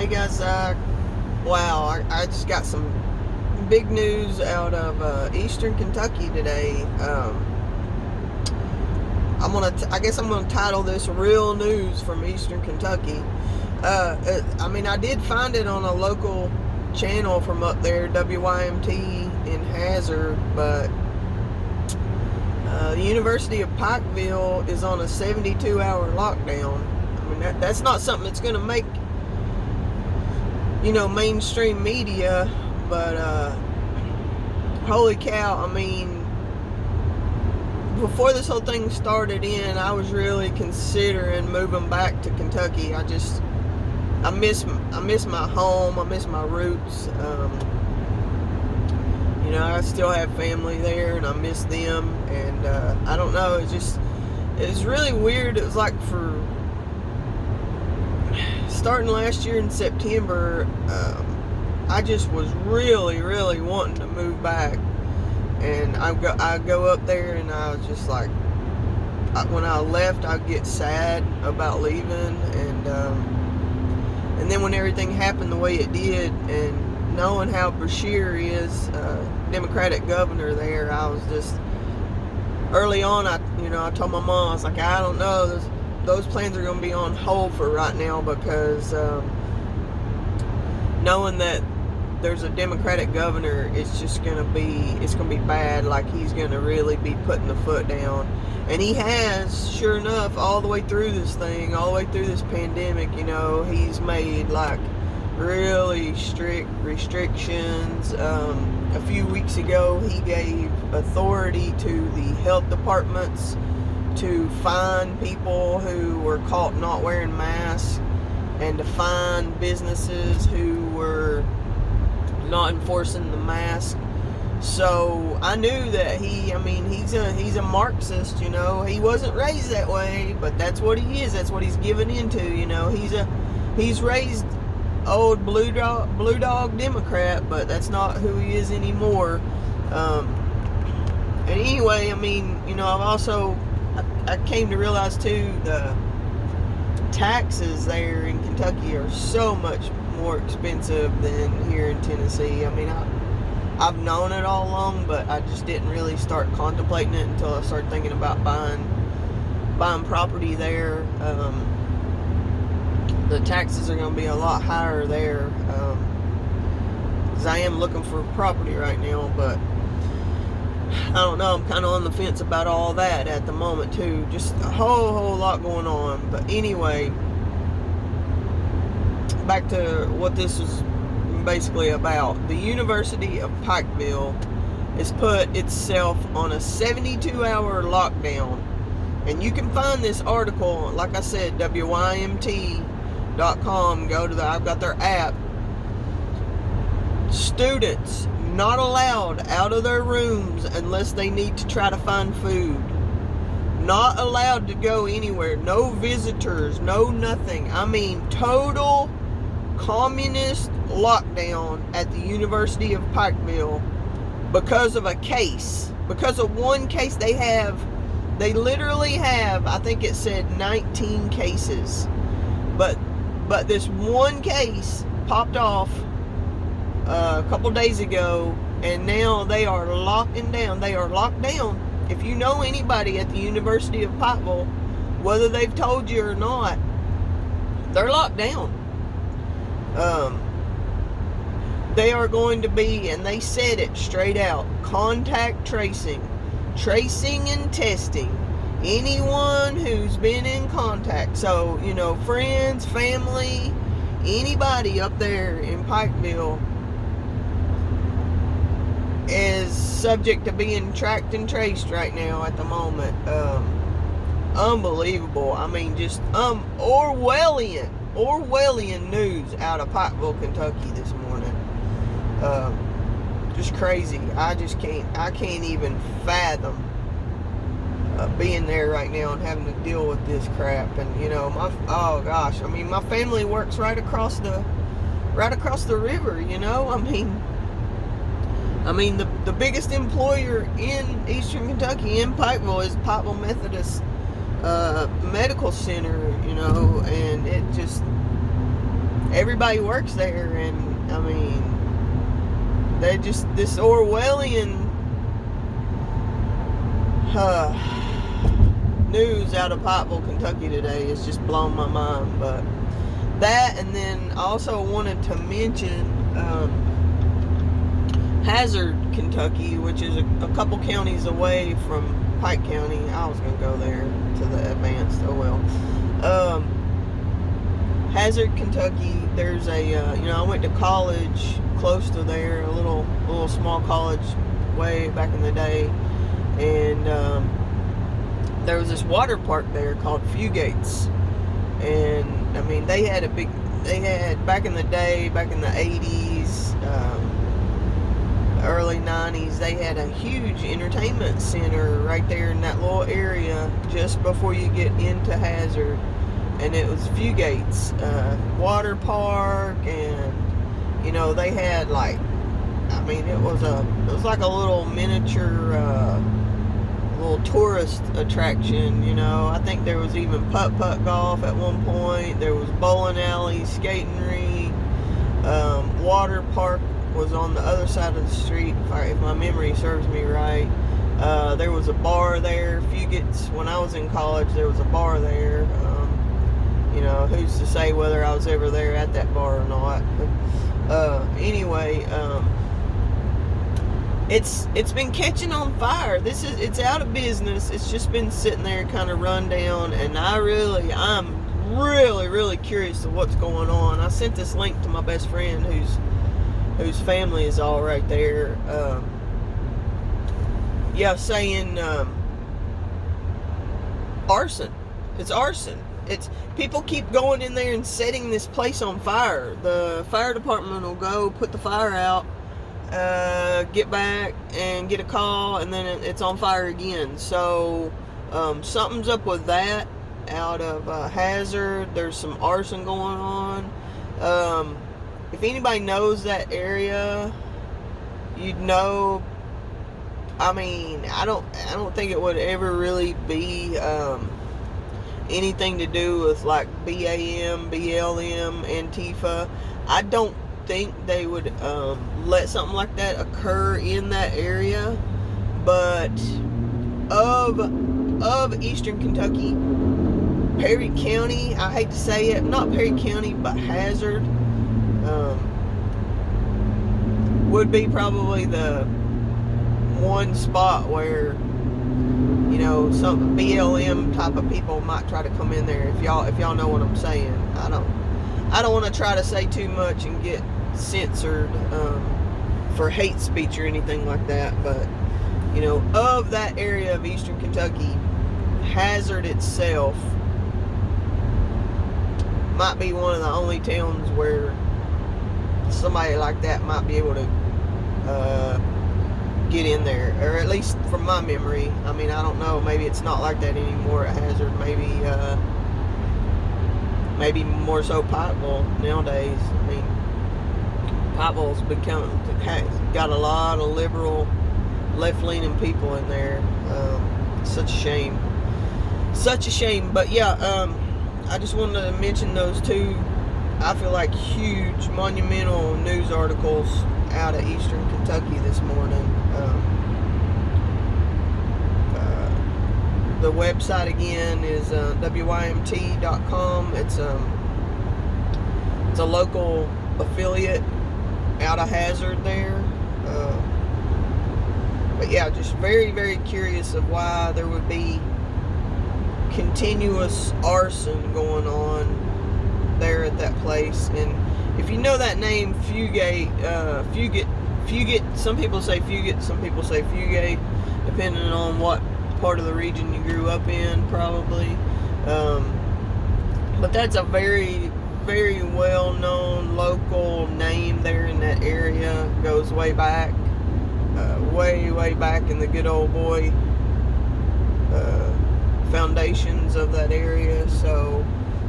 Hey guys, wow, I just got some big news out of Eastern Kentucky today. I guess I'm gonna title this "Real News from Eastern Kentucky." I did find it on a local channel from up there, WYMT in Hazard, but the University of Pikeville is on a 72-hour lockdown. I mean, that's not something that's gonna make mainstream media, but holy cow, before this whole thing started I was really considering moving back to Kentucky. I miss my home, I miss my roots. I still have family there and I miss them, and I don't know, it's really weird. It was like for starting last year in September, I just was really wanting to move back, and I go up there, and I was just like, when I left, I'd get sad about leaving, and then when everything happened the way it did, and knowing how Bashir is, Democratic governor there, I was just, early on, I told my mom, I was like, I don't know, those plans are going to be on hold for right now, because knowing that there's a Democratic governor, it's going to be bad. Like, he's going to really be putting the foot down, and he has, sure enough, all the way through this thing, all the way through this pandemic. He's made like really strict restrictions. A few weeks ago, he gave authority to the health departments to fine people who were caught not wearing masks, and to fine businesses who were not enforcing the mask. So I knew that he's a Marxist. He wasn't raised that way, but that's what he is. That's what he's given into. He's raised old blue dog Democrat, but that's not who he is anymore. And anyway, I came to realize too, the taxes there in Kentucky are so much more expensive than here in Tennessee. I've known it all along, but I just didn't really start contemplating it until I started thinking about buying property there. The taxes are going to be a lot higher there, because I am looking for property right now, but I don't know, I'm kind of on the fence about all that at the moment too. Just a whole lot going on. But anyway, back to what this is basically about. The University of Pikeville has put itself on a 72-hour lockdown, and you can find this article, like I said, WYMT.com. I've got their app. Students not allowed out of their rooms unless they need to try to find food. Not allowed to go anywhere. No visitors, no nothing. Total communist lockdown at the University of Pikeville because of a case. Because of one case they literally have, I think it said 19 cases. But this one case popped off a couple days ago, and now they are locking down. They are locked down. If you know anybody at the University of Pikeville, whether they've told you or not, they're locked down. They are going to be, and they said it straight out, contact tracing and testing anyone who's been in contact. So, friends, family, anybody up there in Pikeville is subject to being tracked and traced right now at the moment. Unbelievable. Just Orwellian news out of Pikeville, Kentucky this morning. Just crazy. I can't even fathom being there right now and having to deal with this crap. And my family works right across the river. The biggest employer in Eastern Kentucky, in Pikeville, is Pikeville Methodist Medical Center, and everybody works there, and I mean, they just, this Orwellian news out of Pikeville, Kentucky today is just blowing my mind. But that, and then I also wanted to mention Hazard, Kentucky, which is a couple counties away from Pike County. I was going to go there to the advanced, oh well. Hazard, Kentucky, there's a, I went to college close to there, a little small college way back in the day, and there was this water park there called Fugates, and I mean, they had back in the day, back in the 80s, early 90s, they had a huge entertainment center right there in that little area just before you get into Hazard, and it was Fugates water park, and they had like, I mean, it was like a little miniature little tourist attraction. I think there was even putt-putt golf at one point. There was bowling alley, skating rink, water park was on the other side of the street, if my memory serves me right. There was a bar there, Fugates. When I was in college, there was a bar there. Who's to say whether I was ever there at that bar or not? But anyway, it's been catching on fire. It's out of business. It's just been sitting there kind of run down, and I'm really curious of what's going on. I sent this link to my best friend whose family is all right there. Saying arson. It's arson. It's people keep going in there and setting this place on fire. The fire department will go put the fire out, get back and get a call, and then it's on fire again. So something's up with that out of Hazard. There's some arson going on. If anybody knows that area, you'd know. I mean, I don't think it would ever really be anything to do with like BAM, BLM, Antifa. I don't think they would let something like that occur in that area. But of Eastern Kentucky, Perry County, I hate to say it, not Perry County, but Hazard, would be probably the one spot where some BLM type of people might try to come in there. If y'all know what I'm saying. I don't want to try to say too much and get censored for hate speech or anything like that, but of that area of Eastern Kentucky, Hazard itself might be one of the only towns where somebody like that might be able to get in there, or at least from my memory. I mean, I don't know, maybe it's not like that anymore at Hazard. Maybe more so Pikeville nowadays. I mean, Pikeville's got a lot of liberal, left-leaning people in there. Such a shame. But yeah, I just wanted to mention those two, I feel like, huge, monumental news articles out of Eastern Kentucky this morning. The website again is WYMT.com. It's a local affiliate out of Hazard there. But yeah, just very, very curious of why there would be continuous arson going on there at that place. And if you know that name, Fugate, some people say Fugate, some people say Fugate, depending on what part of the region you grew up in, probably. But that's a very, very well-known local name there in that area. Goes way back, way back in the good old boy foundations of that area. So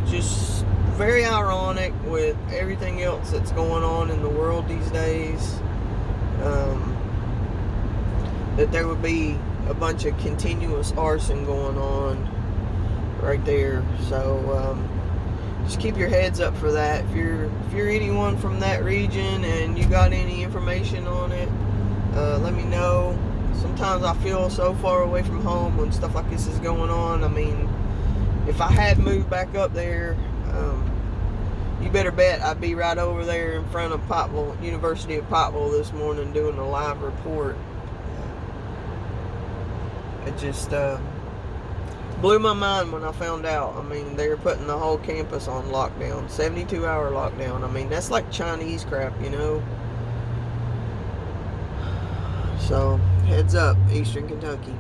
just very ironic with everything else that's going on in the world these days, that there would be a bunch of continuous arson going on right there. So just keep your heads up for that. If you're anyone from that region and you got any information on it, let me know. Sometimes I feel so far away from home when stuff like this is going on. I mean, if I had moved back up there, you better bet I'd be right over there in front of Pikeville, University of Pikeville this morning doing a live report. It just blew my mind when I found out. I mean, they're putting the whole campus on lockdown, 72-hour lockdown. I mean, that's like Chinese crap, you know. So, heads up, Eastern Kentucky.